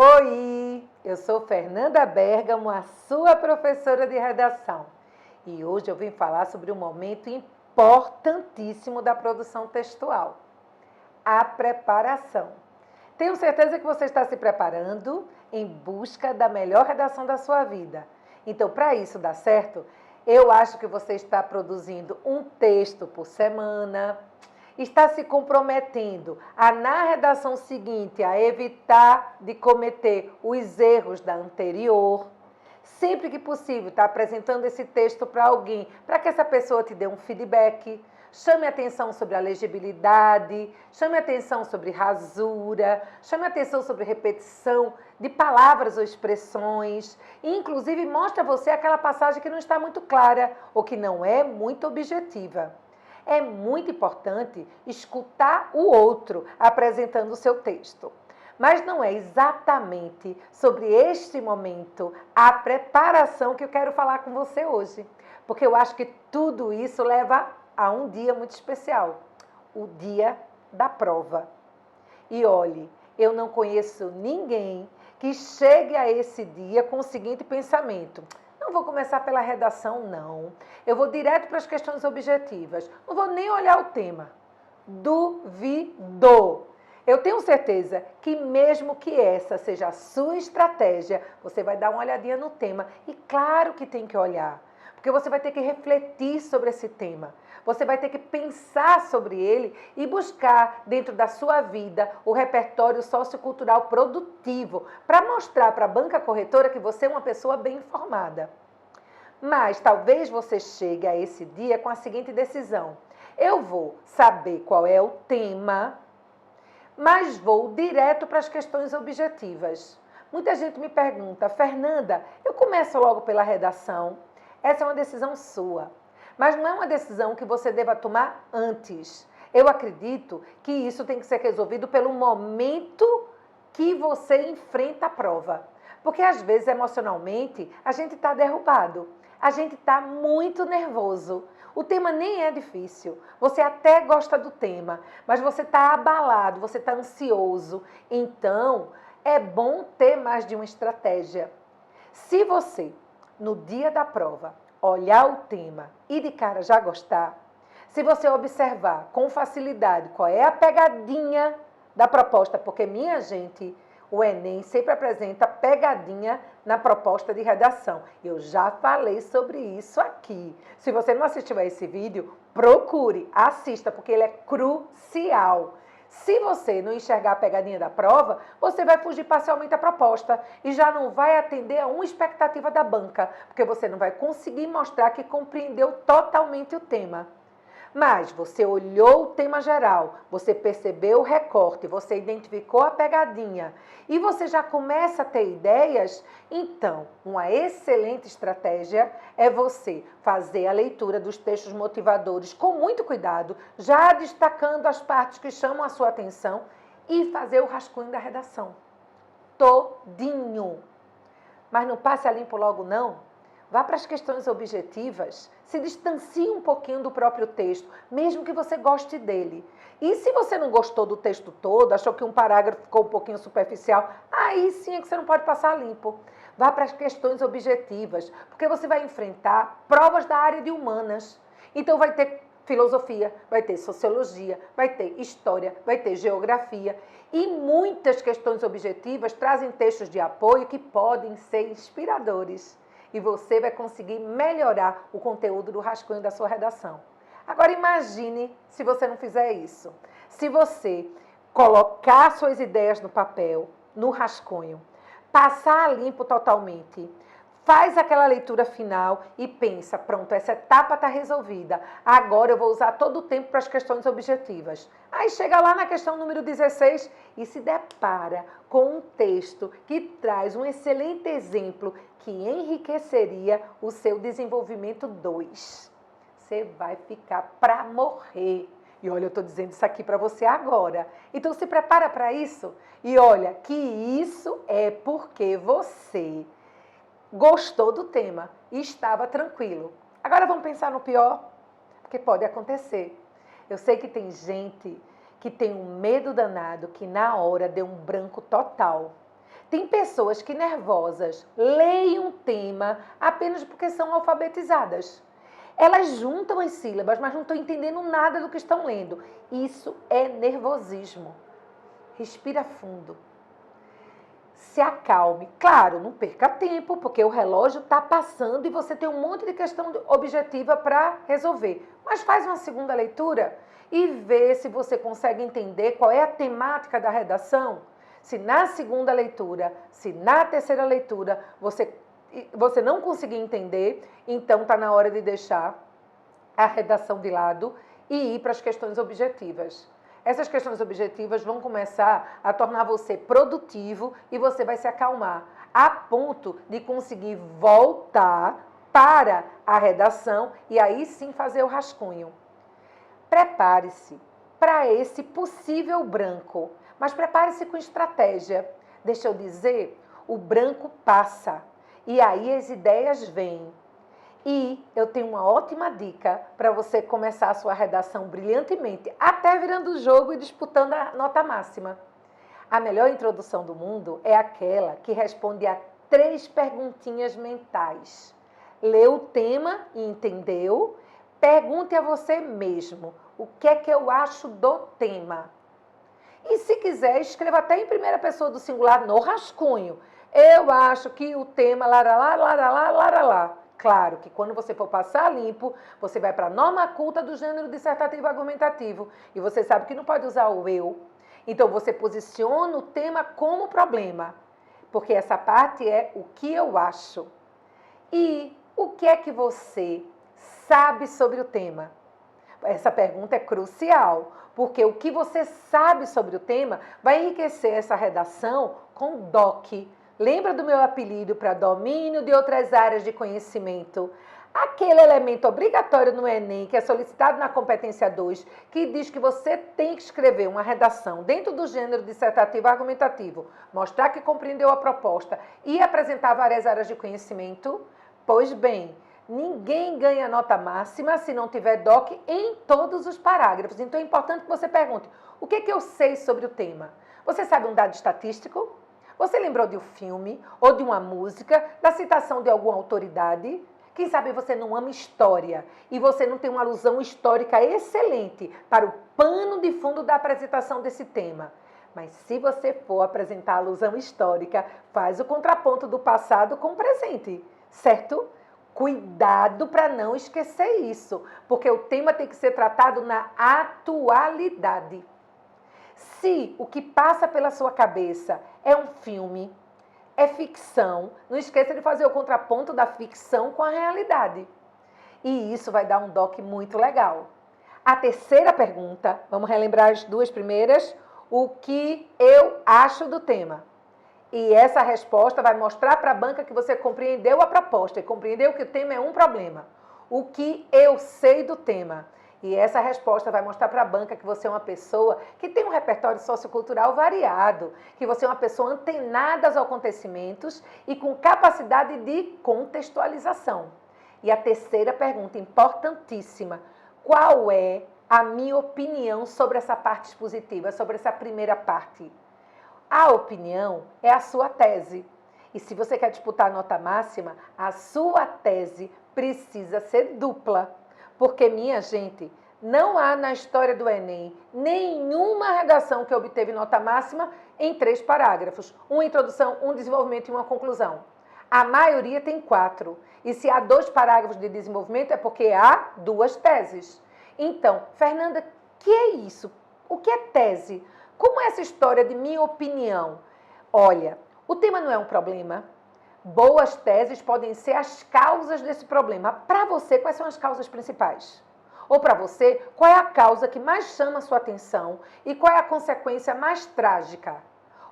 Oi, eu sou Fernanda Bergamo, a sua professora de redação. E hoje eu vim falar sobre um momento importantíssimo da produção textual, a preparação. Tenho certeza que você está se preparando em busca da melhor redação da sua vida. Então, para isso dar certo, eu acho que você está produzindo um texto por semana, está se comprometendo na redação seguinte a evitar de cometer os erros da anterior. Sempre que possível, está apresentando esse texto para alguém, para que essa pessoa te dê um feedback. Chame atenção sobre a legibilidade, chame atenção sobre rasura, chame atenção sobre repetição de palavras ou expressões. E, inclusive, mostre a você aquela passagem que não está muito clara ou que não é muito objetiva. É muito importante escutar o outro apresentando o seu texto. Mas não é exatamente sobre este momento, a preparação, que eu quero falar com você hoje. Porque eu acho que tudo isso leva a um dia muito especial, o dia da prova. E olhe, eu não conheço ninguém que chegue a esse dia com o seguinte pensamento: não vou começar pela redação, não. Eu vou direto para as questões objetivas. Não vou nem olhar o tema. Duvido. Eu tenho certeza que mesmo que essa seja a sua estratégia, você vai dar uma olhadinha no tema. E claro que tem que olhar, porque você vai ter que refletir sobre esse tema. Você vai ter que pensar sobre ele e buscar dentro da sua vida o repertório sociocultural produtivo para mostrar para a banca corretora que você é uma pessoa bem informada. Mas talvez você chegue a esse dia com a seguinte decisão: eu vou saber qual é o tema, mas vou direto para as questões objetivas. Muita gente me pergunta: Fernanda, eu começo logo pela redação? Essa é uma decisão sua, mas não é uma decisão que você deva tomar antes. Eu acredito que isso tem que ser resolvido pelo momento que você enfrenta a prova. Porque às vezes, emocionalmente, a gente está derrubado, a gente está muito nervoso. O tema nem é difícil, você até gosta do tema, mas você está abalado, você está ansioso. Então, é bom ter mais de uma estratégia. Se você, no dia da prova, olhar o tema e de cara já gostar, se você observar com facilidade qual é a pegadinha da proposta, porque, minha gente, o Enem sempre apresenta pegadinha na proposta de redação. Eu já falei sobre isso aqui. Se você não assistiu a esse vídeo, procure, assista, porque ele é crucial. Se você não enxergar a pegadinha da prova, você vai fugir parcialmente da proposta e já não vai atender a uma expectativa da banca, porque você não vai conseguir mostrar que compreendeu totalmente o tema. Mas você olhou o tema geral, você percebeu o recorte, você identificou a pegadinha e você já começa a ter ideias, então uma excelente estratégia é você fazer a leitura dos textos motivadores com muito cuidado, já destacando as partes que chamam a sua atenção e fazer o rascunho da redação. Todinho. Mas não passe a limpo logo não. Vá para as questões objetivas, se distancie um pouquinho do próprio texto, mesmo que você goste dele. E se você não gostou do texto todo, achou que um parágrafo ficou um pouquinho superficial, aí sim é que você não pode passar limpo. Vá para as questões objetivas, porque você vai enfrentar provas da área de humanas. Então vai ter filosofia, vai ter sociologia, vai ter história, vai ter geografia. E muitas questões objetivas trazem textos de apoio que podem ser inspiradores. E você vai conseguir melhorar o conteúdo do rascunho da sua redação. Agora imagine se você não fizer isso. Se você colocar suas ideias no papel, no rascunho, passar a limpo totalmente, faz aquela leitura final e pensa: pronto, essa etapa está resolvida. Agora eu vou usar todo o tempo para as questões objetivas. Aí chega lá na questão número 16 e se depara com um texto que traz um excelente exemplo que enriqueceria o seu desenvolvimento 2. Você vai ficar para morrer. E olha, eu estou dizendo isso aqui para você agora. Então se prepara para isso. E olha, que isso é porque você gostou do tema e estava tranquilo. Agora vamos pensar no pior, porque pode acontecer. Eu sei que tem gente que tem um medo danado, que na hora deu um branco total. Tem pessoas que nervosas leem um tema apenas porque são alfabetizadas. Elas juntam as sílabas, mas não estão entendendo nada do que estão lendo. Isso é nervosismo. Respira fundo. Se acalme. Claro, não perca tempo, porque o relógio está passando e você tem um monte de questão objetiva para resolver. Mas faz uma segunda leitura e vê se você consegue entender qual é a temática da redação. Se na segunda leitura, se na terceira leitura você não conseguir entender, então está na hora de deixar a redação de lado e ir para as questões objetivas. Essas questões objetivas vão começar a tornar você produtivo e você vai se acalmar, a ponto de conseguir voltar para a redação e aí sim fazer o rascunho. Prepare-se para esse possível branco, mas prepare-se com estratégia. Deixa eu dizer, o branco passa e aí as ideias vêm. E eu tenho uma ótima dica para você começar a sua redação brilhantemente, até virando o jogo e disputando a nota máxima. A melhor introdução do mundo é aquela que responde a 3 perguntinhas mentais. Leu o tema e entendeu? Pergunte a você mesmo, o que é que eu acho do tema? E se quiser, escreva até em primeira pessoa do singular no rascunho. Eu acho que o tema laralá, laralá, laralá. Claro que quando você for passar limpo, você vai para a norma culta do gênero dissertativo argumentativo. E você sabe que não pode usar o eu. Então você posiciona o tema como problema. Porque essa parte é o que eu acho. E o que é que você sabe sobre o tema? Essa pergunta é crucial, porque o que você sabe sobre o tema vai enriquecer essa redação com DOC. Lembra do meu apelido para domínio de outras áreas de conhecimento? Aquele elemento obrigatório no Enem, que é solicitado na competência 2, que diz que você tem que escrever uma redação dentro do gênero dissertativo argumentativo, mostrar que compreendeu a proposta e apresentar várias áreas de conhecimento. Pois bem, ninguém ganha nota máxima se não tiver DOC em todos os parágrafos. Então é importante que você pergunte, o que é que eu sei sobre o tema? Você sabe um dado estatístico? Você lembrou de um filme ou de uma música, da citação de alguma autoridade? Quem sabe você não ama história e você não tem uma alusão histórica excelente para o pano de fundo da apresentação desse tema. Mas se você for apresentar a alusão histórica, faz o contraponto do passado com o presente, certo? Cuidado para não esquecer isso, porque o tema tem que ser tratado na atualidade. Se o que passa pela sua cabeça é um filme, é ficção, não esqueça de fazer o contraponto da ficção com a realidade. E isso vai dar um DOC muito legal. A terceira pergunta, vamos relembrar as 2 primeiras, o que eu acho do tema. E essa resposta vai mostrar para a banca que você compreendeu a proposta e compreendeu que o tema é um problema. O que eu sei do tema. E essa resposta vai mostrar para a banca que você é uma pessoa que tem um repertório sociocultural variado, que você é uma pessoa antenada aos acontecimentos e com capacidade de contextualização. E a terceira pergunta, importantíssima, qual é a minha opinião sobre essa parte expositiva, sobre essa primeira parte? A opinião é a sua tese. E se você quer disputar a nota máxima, a sua tese precisa ser dupla. Porque, minha gente, não há na história do Enem nenhuma redação que obteve nota máxima em 3 parágrafos. Uma introdução, um desenvolvimento e uma conclusão. A maioria tem 4. E se há 2 parágrafos de desenvolvimento é porque há 2 teses. Então, Fernanda, o que é isso? O que é tese? Como é essa história de minha opinião? Olha, o tema não é um problema. Boas teses podem ser as causas desse problema. Para você, quais são as causas principais? Ou para você, qual é a causa que mais chama a sua atenção e qual é a consequência mais trágica?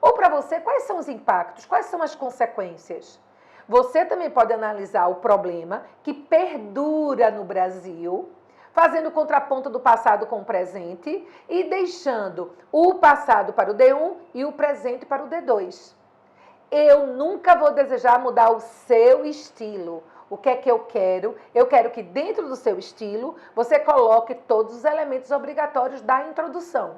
Ou para você, quais são os impactos, quais são as consequências? Você também pode analisar o problema que perdura no Brasil, fazendo o contraponto do passado com o presente e deixando o passado para o D1 e o presente para o D2. Eu nunca vou desejar mudar o seu estilo. O que é que eu quero? Eu quero que dentro do seu estilo você coloque todos os elementos obrigatórios da introdução.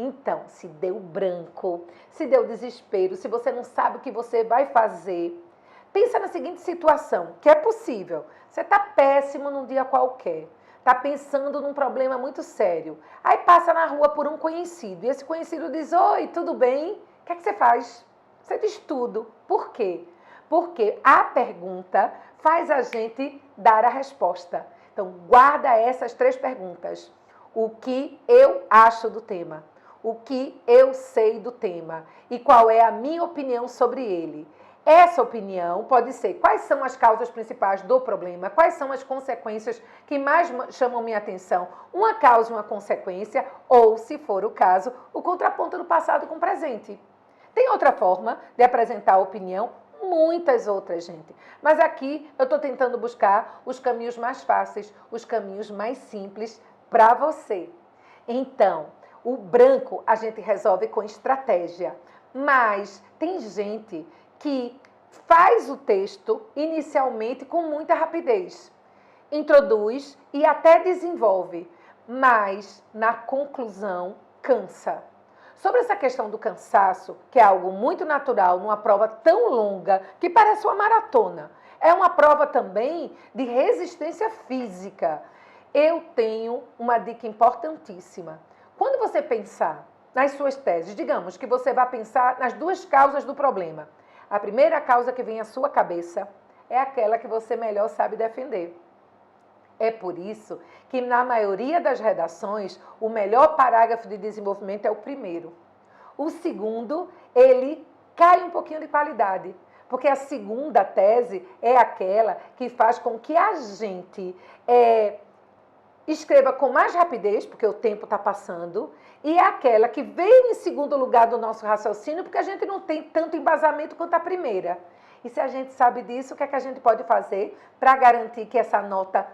Então, se deu branco, se deu desespero, se você não sabe o que você vai fazer, pensa na seguinte situação, que é possível. Você está péssimo num dia qualquer, está pensando num problema muito sério. Aí passa na rua por um conhecido, e esse conhecido diz, oi, tudo bem? O que é que você faz? Você diz tudo. Por quê? Porque a pergunta faz a gente dar a resposta. Então, guarda essas 3 perguntas. O que eu acho do tema? O que eu sei do tema? E qual é a minha opinião sobre ele? Essa opinião pode ser quais são as causas principais do problema, quais são as consequências que mais chamam minha atenção, uma causa e uma consequência, ou, se for o caso, o contraponto do passado com o presente. Tem outra forma de apresentar a opinião? Muitas outras, gente. Mas aqui eu estou tentando buscar os caminhos mais fáceis, os caminhos mais simples para você. Então, o branco a gente resolve com estratégia, mas tem gente que faz o texto inicialmente com muita rapidez, introduz e até desenvolve, mas na conclusão cansa. Sobre essa questão do cansaço, que é algo muito natural numa prova tão longa que parece uma maratona, é uma prova também de resistência física. Eu tenho uma dica importantíssima. Quando você pensar nas suas teses, digamos que você vai pensar nas 2 causas do problema. A primeira causa que vem à sua cabeça é aquela que você melhor sabe defender. É por isso que, na maioria das redações, o melhor parágrafo de desenvolvimento é o primeiro. O segundo, ele cai um pouquinho de qualidade, porque a segunda tese é aquela que faz com que a gente escreva com mais rapidez, porque o tempo está passando, e é aquela que veio em segundo lugar do nosso raciocínio, porque a gente não tem tanto embasamento quanto a primeira. E se a gente sabe disso, o que é que a gente pode fazer para garantir que essa nota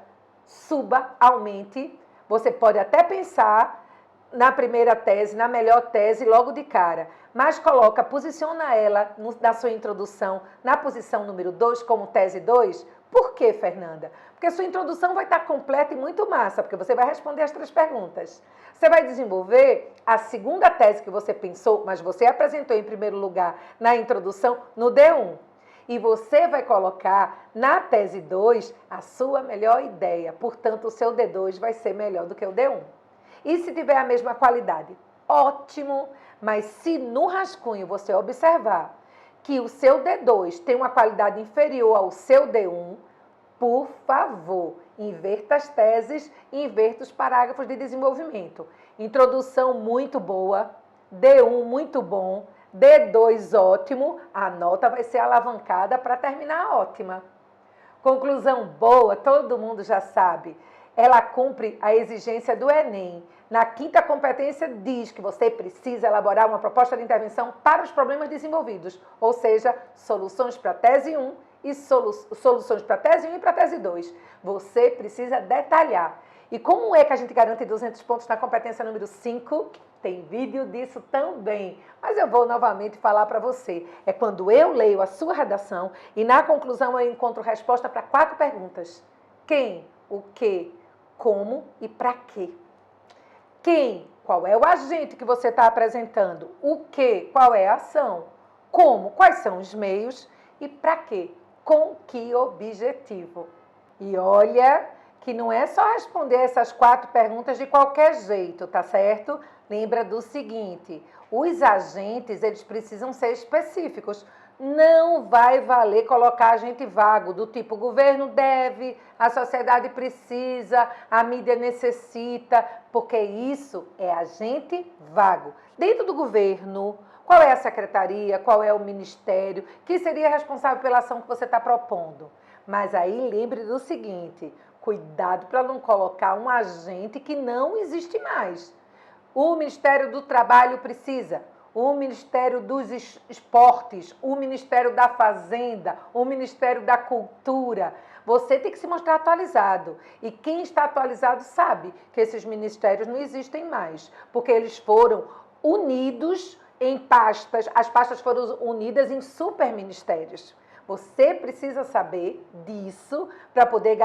suba, aumente? Você pode até pensar na primeira tese, na melhor tese, logo de cara, mas posiciona ela na sua introdução na posição número 2, como tese 2. Por quê, Fernanda? Porque a sua introdução vai estar completa e muito massa, porque você vai responder as 3 perguntas. Você vai desenvolver a segunda tese que você pensou, mas você apresentou em primeiro lugar na introdução, no D1. E você vai colocar na tese 2 a sua melhor ideia. Portanto, o seu D2 vai ser melhor do que o D1. E se tiver a mesma qualidade? Ótimo! Mas se no rascunho você observar que o seu D2 tem uma qualidade inferior ao seu D1, por favor, inverta as teses e inverta os parágrafos de desenvolvimento. Introdução muito boa, D1 muito bom, D2 ótimo, a nota vai ser alavancada para terminar ótima. Conclusão boa, todo mundo já sabe. Ela cumpre a exigência do Enem. Na 5ª competência diz que você precisa elaborar uma proposta de intervenção para os problemas desenvolvidos, ou seja, soluções para a tese 1 e soluções para a tese 1 e para a tese 2. Você precisa detalhar. E como é que a gente garante 200 pontos na competência número 5? Tem vídeo disso também, mas eu vou novamente falar para você. É quando eu leio a sua redação e na conclusão eu encontro resposta para 4 perguntas. Quem, o que, como e para quê? Quem, qual é o agente que você está apresentando? O que, qual é a ação? Como, quais são os meios? E para quê? Com que objetivo? E olha que não é só responder essas 4 perguntas de qualquer jeito, tá certo? Lembra do seguinte, os agentes, eles precisam ser específicos. Não vai valer colocar agente vago, do tipo, o governo deve, a sociedade precisa, a mídia necessita, porque isso é agente vago. Dentro do governo, qual é a secretaria, qual é o ministério, que seria responsável pela ação que você está propondo? Mas aí lembre do seguinte, cuidado para não colocar um agente que não existe mais. O Ministério do Trabalho precisa, o Ministério dos Esportes, o Ministério da Fazenda, o Ministério da Cultura. Você tem que se mostrar atualizado. E quem está atualizado sabe que esses ministérios não existem mais, porque eles foram unidos em pastas, as pastas foram unidas em superministérios. Você precisa saber disso para poder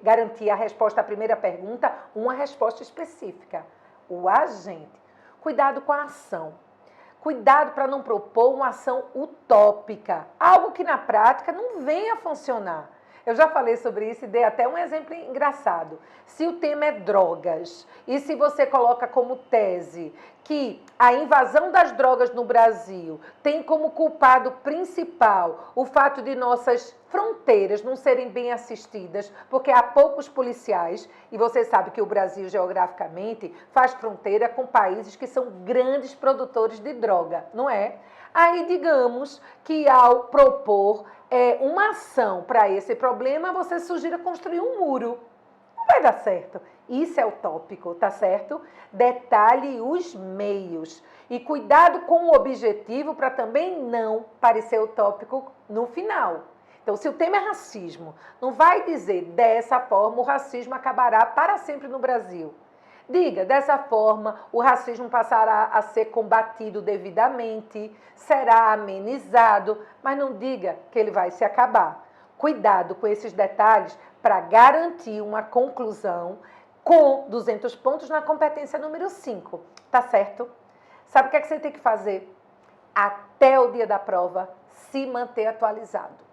garantir a resposta à primeira pergunta, uma resposta específica. O agente. cuidado com a ação. Cuidado para não propor uma ação utópica, algo que na prática não venha a funcionar. Eu já falei sobre isso e dei até um exemplo engraçado. Se o tema é drogas e se você coloca como tese que a invasão das drogas no Brasil tem como culpado principal o fato de nossas fronteiras não serem bem assistidas, porque há poucos policiais, e você sabe que o Brasil geograficamente faz fronteira com países que são grandes produtores de droga, não é? Aí digamos que ao propor uma ação para esse problema, você sugira construir um muro. Não vai dar certo. Isso é utópico, tá certo? Detalhe os meios. E cuidado com o objetivo para também não parecer utópico no final. Então, se o tema é racismo, não vai dizer dessa forma o racismo acabará para sempre no Brasil. Diga, dessa forma, o racismo passará a ser combatido devidamente, será amenizado, mas não diga que ele vai se acabar. Cuidado com esses detalhes para garantir uma conclusão com 200 pontos na competência número 5, tá certo? Sabe o que é que você tem que fazer? Até o dia da prova, se manter atualizado.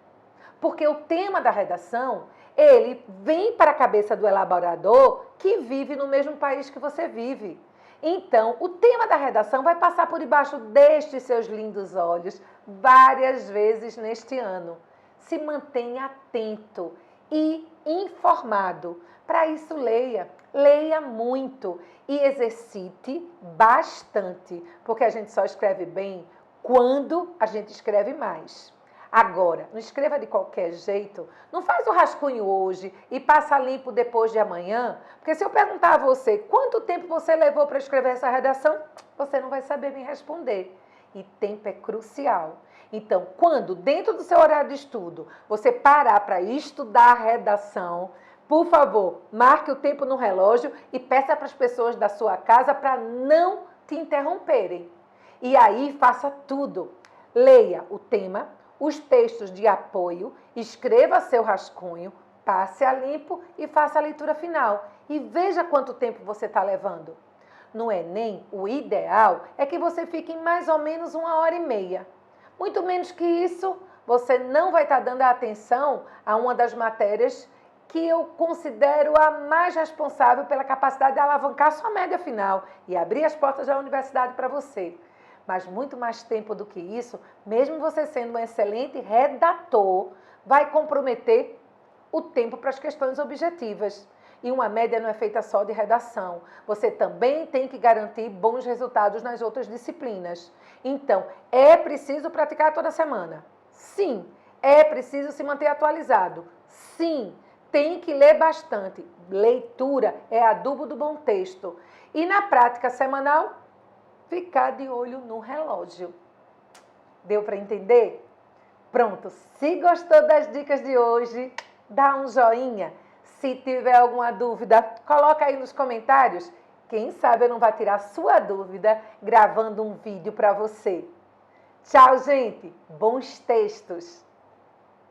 Porque o tema da redação, ele vem para a cabeça do elaborador que vive no mesmo país que você vive. Então, o tema da redação vai passar por debaixo destes seus lindos olhos várias vezes neste ano. Se mantenha atento e informado. Para isso, leia muito e exercite bastante, porque a gente só escreve bem quando a gente escreve mais. Agora, não escreva de qualquer jeito, não faz o rascunho hoje e passa limpo depois de amanhã, porque se eu perguntar a você quanto tempo você levou para escrever essa redação, você não vai saber me responder. E tempo é crucial. Então, quando dentro do seu horário de estudo você parar para estudar a redação, por favor, marque o tempo no relógio e peça para as pessoas da sua casa para não te interromperem. E aí faça tudo. Leia o tema, os textos de apoio, escreva seu rascunho, passe a limpo e faça a leitura final. E veja quanto tempo você está levando. No Enem, o ideal é que você fique em mais ou menos 1h30. Muito menos que isso, você não vai estar dando atenção a uma das matérias que eu considero a mais responsável pela capacidade de alavancar sua média final e abrir as portas da universidade para você. Mas muito mais tempo do que isso, mesmo você sendo um excelente redator, vai comprometer o tempo para as questões objetivas. E uma média não é feita só de redação. Você também tem que garantir bons resultados nas outras disciplinas. Então, é preciso praticar toda semana? Sim. É preciso se manter atualizado? Sim. Tem que ler bastante. Leitura é adubo do bom texto. E na prática semanal, ficar de olho no relógio. Deu para entender? Pronto, se gostou das dicas de hoje, dá um joinha. Se tiver alguma dúvida, coloca aí nos comentários. Quem sabe eu não vou tirar sua dúvida gravando um vídeo para você. Tchau, gente. Bons textos.